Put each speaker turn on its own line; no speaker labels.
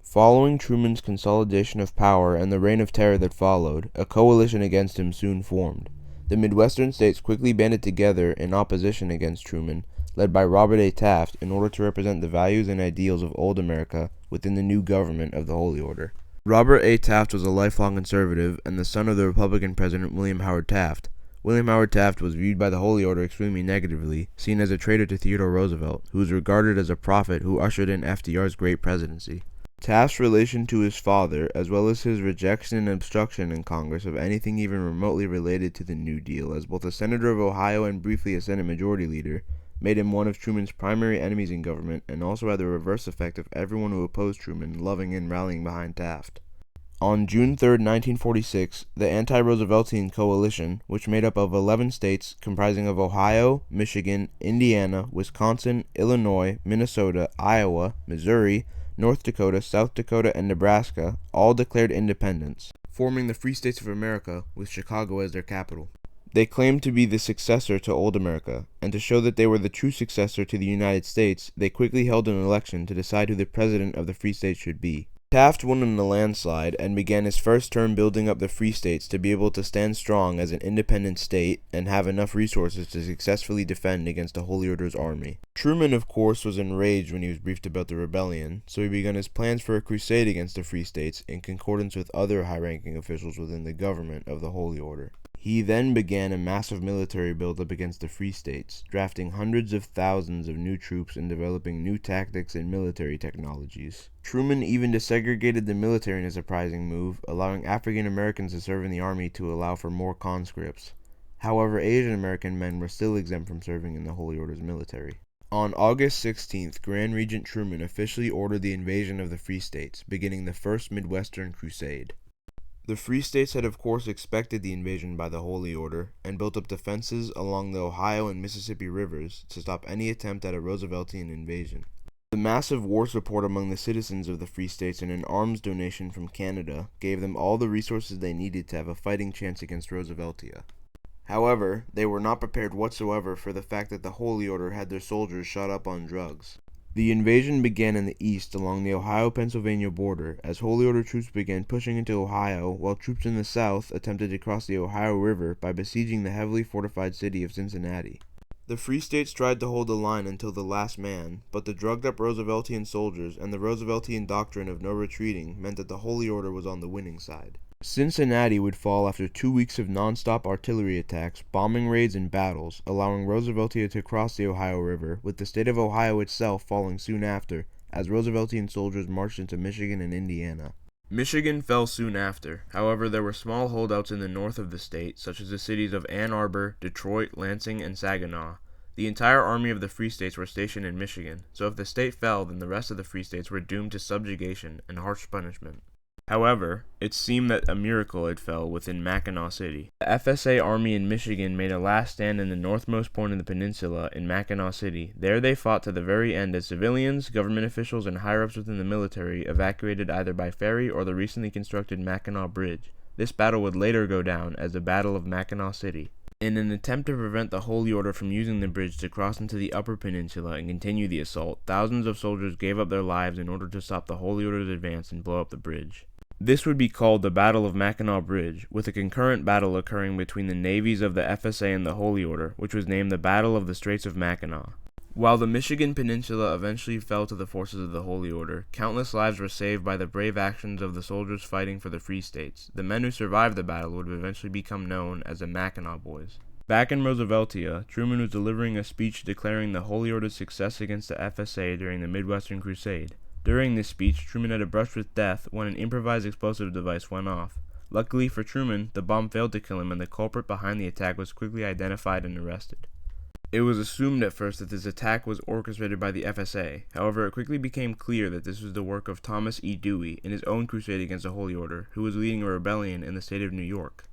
Following Truman's consolidation of power and the reign of terror that followed, a coalition against him soon formed. The Midwestern states quickly banded together in opposition against Truman, led by Robert A. Taft, in order to represent the values and ideals of old America within the new government of the Holy Order. Robert A. Taft was a lifelong conservative and the son of the Republican President William Howard Taft. William Howard Taft was viewed by the Holy Order extremely negatively, seen as a traitor to Theodore Roosevelt, who was regarded as a prophet who ushered in FDR's great presidency. Taft's relation to his father, as well as his rejection and obstruction in Congress of anything even remotely related to the New Deal, as both a senator of Ohio and briefly a Senate Majority Leader, made him one of Truman's primary enemies in government, and also had the reverse effect of everyone who opposed Truman loving and rallying behind Taft. On June 3, 1946, the anti-Rooseveltian coalition, which made up of 11 states comprising of Ohio, Michigan, Indiana, Wisconsin, Illinois, Minnesota, Iowa, Missouri, North Dakota, South Dakota, and Nebraska, all declared independence, forming the Free States of America, with Chicago as their capital. They claimed to be the successor to Old America, and to show that they were the true successor to the United States, they quickly held an election to decide who the president of the Free States should be. Taft won in a landslide and began his first term building up the Free States to be able to stand strong as an independent state and have enough resources to successfully defend against the Holy Order's army. Truman, of course, was enraged when he was briefed about the rebellion, so he began his plans for a crusade against the Free States in concordance with other high-ranking officials within the government of the Holy Order. He then began a massive military buildup against the Free States, drafting hundreds of thousands of new troops and developing new tactics and military technologies. Truman even desegregated the military in a surprising move, allowing African Americans to serve in the army to allow for more conscripts. However, Asian American men were still exempt from serving in the Holy Order's military. On August 16th, Grand Regent Truman officially ordered the invasion of the Free States, beginning the First Midwestern Crusade. The Free States had of course expected the invasion by the Holy Order, and built up defenses along the Ohio and Mississippi rivers to stop any attempt at a Rooseveltian invasion. The massive war support among the citizens of the Free States and an arms donation from Canada gave them all the resources they needed to have a fighting chance against Rooseveltia. However, they were not prepared whatsoever for the fact that the Holy Order had their soldiers shot up on drugs. The invasion began in the east along the Ohio-Pennsylvania border as Holy Order troops began pushing into Ohio, while troops in the south attempted to cross the Ohio River by besieging the heavily fortified city of Cincinnati. The Free States tried to hold the line until the last man, but the drugged-up Rooseveltian soldiers and the Rooseveltian doctrine of no retreating meant that the Holy Order was on the winning side. Cincinnati would fall after 2 weeks of non-stop artillery attacks, bombing raids, and battles, allowing Rooseveltia to cross the Ohio River, with the state of Ohio itself falling soon after, as Rooseveltian soldiers marched into Michigan and Indiana. Michigan fell soon after. However, there were small holdouts in the north of the state, such as the cities of Ann Arbor, Detroit, Lansing, and Saginaw. The entire army of the Free States were stationed in Michigan, so if the state fell, then the rest of the Free States were doomed to subjugation and harsh punishment. However, it seemed that a miracle had fell within Mackinac City. The FSA army in Michigan made a last stand in the northmost point of the peninsula in Mackinac City. There they fought to the very end as civilians, government officials, and higher-ups within the military evacuated either by ferry or the recently constructed Mackinac Bridge. This battle would later go down as the Battle of Mackinac City. In an attempt to prevent the Holy Order from using the bridge to cross into the Upper Peninsula and continue the assault, thousands of soldiers gave up their lives in order to stop the Holy Order's advance and blow up the bridge. This would be called the Battle of Mackinac Bridge, with a concurrent battle occurring between the navies of the FSA and the Holy Order, which was named the Battle of the Straits of Mackinac. While the Michigan Peninsula eventually fell to the forces of the Holy Order, countless lives were saved by the brave actions of the soldiers fighting for the Free States. The men who survived the battle would eventually become known as the Mackinac Boys. Back in Rooseveltia, Truman was delivering a speech declaring the Holy Order's success against the FSA during the Midwestern Crusade. During this speech, Truman had a brush with death when an improvised explosive device went off. Luckily for Truman, the bomb failed to kill him and the culprit behind the attack was quickly identified and arrested. It was assumed at first that this attack was orchestrated by the FSA. However, it quickly became clear that this was the work of Thomas E. Dewey in his own crusade against the Holy Order, who was leading a rebellion in the state of New York.